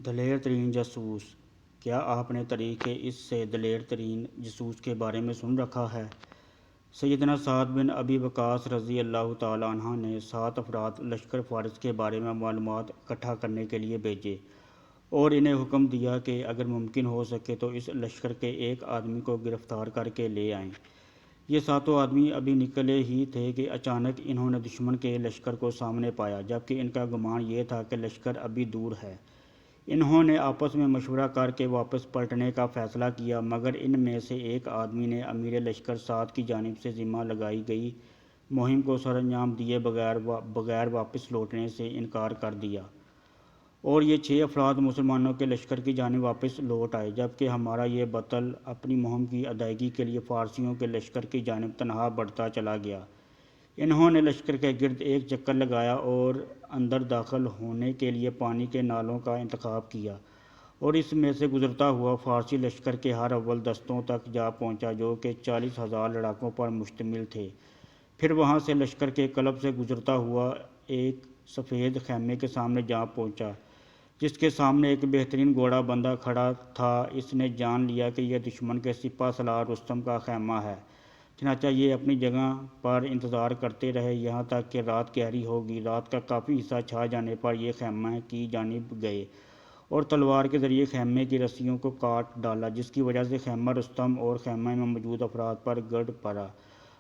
دلیر ترین جاسوس۔ کیا آپ نے تاریخ کے اس سے دلیر ترین جاسوس کے بارے میں سن رکھا ہے؟ سیدنا سعد بن ابی وقاص رضی اللہ تعالیٰ عنہ نے 7 افراد لشکر فارس کے بارے میں معلومات اکٹھا کرنے کے لیے بھیجے اور انہیں حکم دیا کہ اگر ممکن ہو سکے تو اس لشکر کے ایک آدمی کو گرفتار کر کے لے آئیں۔ یہ 7 آدمی ابھی نکلے ہی تھے کہ اچانک انہوں نے دشمن کے لشکر کو سامنے پایا، جبکہ ان کا گمان یہ تھا کہ لشکر ابھی دور ہے۔ انہوں نے آپس میں مشورہ کر کے واپس پلٹنے کا فیصلہ کیا، مگر ان میں سے ایک آدمی نے امیر لشکر سعد کی جانب سے ذمہ لگائی گئی مہم کو سر انجام دیے بغیر واپس لوٹنے سے انکار کر دیا، اور یہ 6 افراد مسلمانوں کے لشکر کی جانب واپس لوٹ آئے، جبکہ ہمارا یہ بطل اپنی مہم کی ادائیگی کے لیے فارسیوں کے لشکر کی جانب تنہا بڑھتا چلا گیا۔ انہوں نے لشکر کے گرد ایک چکر لگایا اور اندر داخل ہونے کے لیے پانی کے نالوں کا انتخاب کیا، اور اس میں سے گزرتا ہوا فارسی لشکر کے ہر اول دستوں تک جا پہنچا، جو کہ 40,000 لڑاکوں پر مشتمل تھے۔ پھر وہاں سے لشکر کے قلب سے گزرتا ہوا ایک سفید خیمے کے سامنے جا پہنچا، جس کے سامنے ایک بہترین گھوڑا بندھا کھڑا تھا۔ اس نے جان لیا کہ یہ دشمن کے سپہ سالار رستم کا خیمہ ہے، چنانچہ یہ اپنی جگہ پر انتظار کرتے رہے یہاں تک کہ رات گہری ہو گئی۔ رات کا کافی حصہ چھا جانے پر یہ خیمہ کی جانب گئے اور تلوار کے ذریعے خیمے کی رسیوں کو کاٹ ڈالا، جس کی وجہ سے خیمہ رستم اور خیمے میں موجود افراد پر گر پڑا۔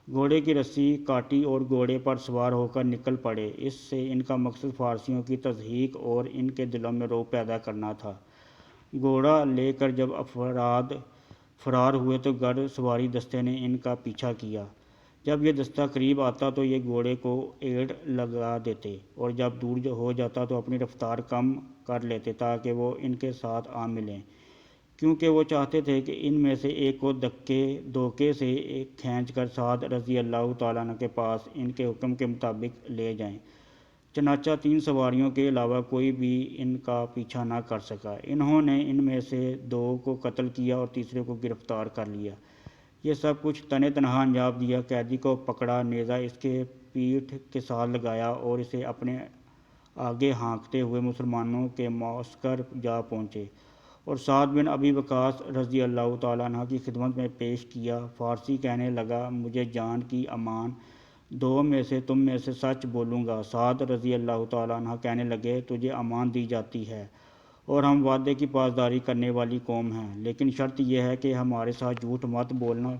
گھوڑے کی رسی کاٹی اور گھوڑے پر سوار ہو کر نکل پڑے۔ اس سے ان کا مقصد فارسیوں کی تضحیک اور ان کے دلوں میں رعب پیدا کرنا تھا۔ گھوڑا لے کر جب افراد فرار ہوئے تو گھڑ سواری دستے نے ان کا پیچھا کیا۔ جب یہ دستہ قریب آتا تو یہ گھوڑے کو ایڑ لگا دیتے، اور جب دور ہو جاتا تو اپنی رفتار کم کر لیتے تاکہ وہ ان کے ساتھ آ ملیں، کیونکہ وہ چاہتے تھے کہ ان میں سے ایک کو دھوکے سے کھینچ کر سعد رضی اللہ تعالیٰ عنہ کے پاس ان کے حکم کے مطابق لے جائیں۔ چنانچہ 3 سواریوں کے علاوہ کوئی بھی ان کا پیچھا نہ کر سکا۔ انہوں نے ان میں سے 2 کو قتل کیا اور تیسرے کو گرفتار کر لیا۔ یہ سب کچھ تنے تنہا انجام دیا۔ قیدی کو پکڑا، نیزہ اس کے پیٹھ کے ساتھ لگایا اور اسے اپنے آگے ہانکتے ہوئے مسلمانوں کے معسکر جا پہنچے اور سعد بن ابی وقاص رضی اللہ تعالیٰ عنہ کی خدمت میں پیش کیا۔ فارسی کہنے لگا، مجھے جان کی امان دو، میں سے تم میں سے سچ بولوں گا۔ سعد رضی اللہ تعالیٰ عنہ کہنے لگے، تجھے امان دی جاتی ہے اور ہم وعدے کی پاسداری کرنے والی قوم ہیں، لیکن شرط یہ ہے کہ ہمارے ساتھ جھوٹ مت بولنا۔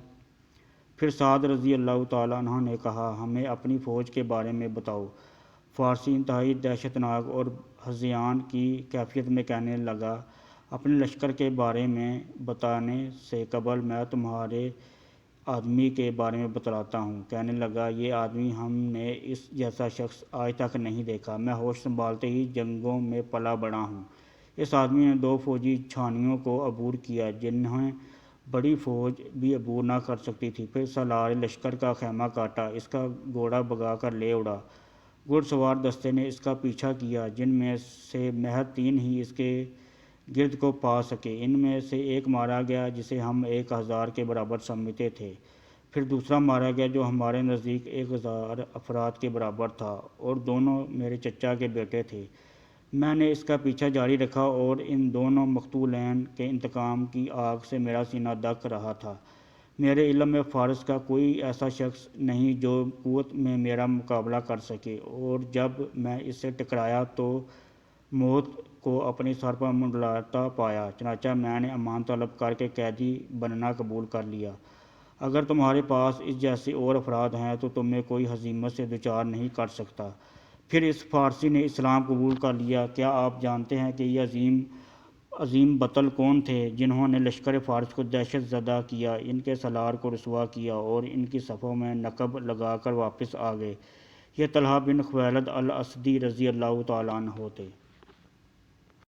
پھر سعد رضی اللہ تعالیٰ عنہ نے کہا، ہمیں اپنی فوج کے بارے میں بتاؤ۔ فارسی انتہائی دہشت ناک اور ہذیان کی کیفیت میں کہنے لگا، اپنے لشکر کے بارے میں بتانے سے قبل میں تمہارے آدمی کے بارے میں بتلاتا ہوں۔ کہنے لگا، یہ آدمی ہم نے اس جیسا شخص آج تک نہیں دیکھا۔ میں ہوش سنبھالتے ہی جنگوں میں پلا بڑھا ہوں۔ اس آدمی نے 2 فوجی چھاؤنیوں کو عبور کیا جنہیں بڑی فوج بھی عبور نہ کر سکتی تھی۔ پھر سالار لشکر کا خیمہ کاٹا، اس کا گھوڑا بھگا کر لے اڑا۔ گھڑ سوار دستے نے اس کا پیچھا کیا، جن میں سے محض 3 ہی اس کے گرد کو پا سکے۔ ان میں سے ایک مارا گیا جسے ہم 1000 کے برابر سمجھتے تھے، پھر دوسرا مارا گیا جو ہمارے نزدیک 1000 افراد کے برابر تھا، اور دونوں میرے چچا کے بیٹے تھے۔ میں نے اس کا پیچھا جاری رکھا اور ان دونوں مقتولین کے انتقام کی آگ سے میرا سینہ دک رہا تھا۔ میرے علم میں فارس کا کوئی ایسا شخص نہیں جو قوت میں میرا مقابلہ کر سکے، اور جب میں اس سے ٹکرایا تو موت کو اپنے سر پر منڈلاتا پایا۔ چنانچہ میں نے امان طلب کر کے قیدی بننا قبول کر لیا۔ اگر تمہارے پاس اس جیسے اور افراد ہیں تو تمہیں کوئی ہزیمت سے دوچار نہیں کر سکتا۔ پھر اس فارسی نے اسلام قبول کر لیا۔ کیا آپ جانتے ہیں کہ یہ عظیم بطل کون تھے جنہوں نے لشکر فارس کو دہشت زدہ کیا، ان کے سالار کو رسوا کیا اور ان کی صفوں میں نقب لگا کر واپس آ گئے؟ یہ طلحہ بن خویلد الاسدی رضی اللہ تعالیٰ عنہ تھے۔